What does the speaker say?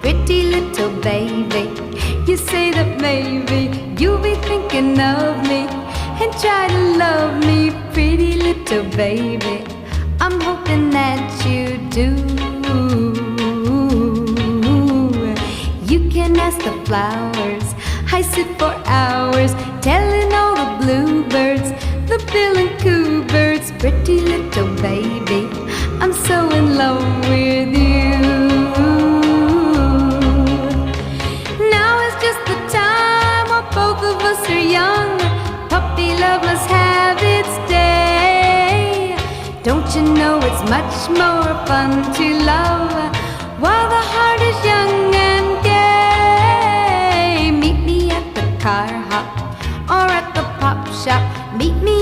pretty little baby. You say that maybe you'll be thinking of me and try to love me, pretty little baby. I'm hoping that you do. You can ask the flowers, I sit for hours telling all the bluebirds, the bill and coo birds, pretty little baby, I'm so in love with you. Now is just the time while both of us are young. Puppy love must have its day. Don't you know it's much more fun to love while the heart is young and gay? Meet me at the car hop or at the pop shop. Meet me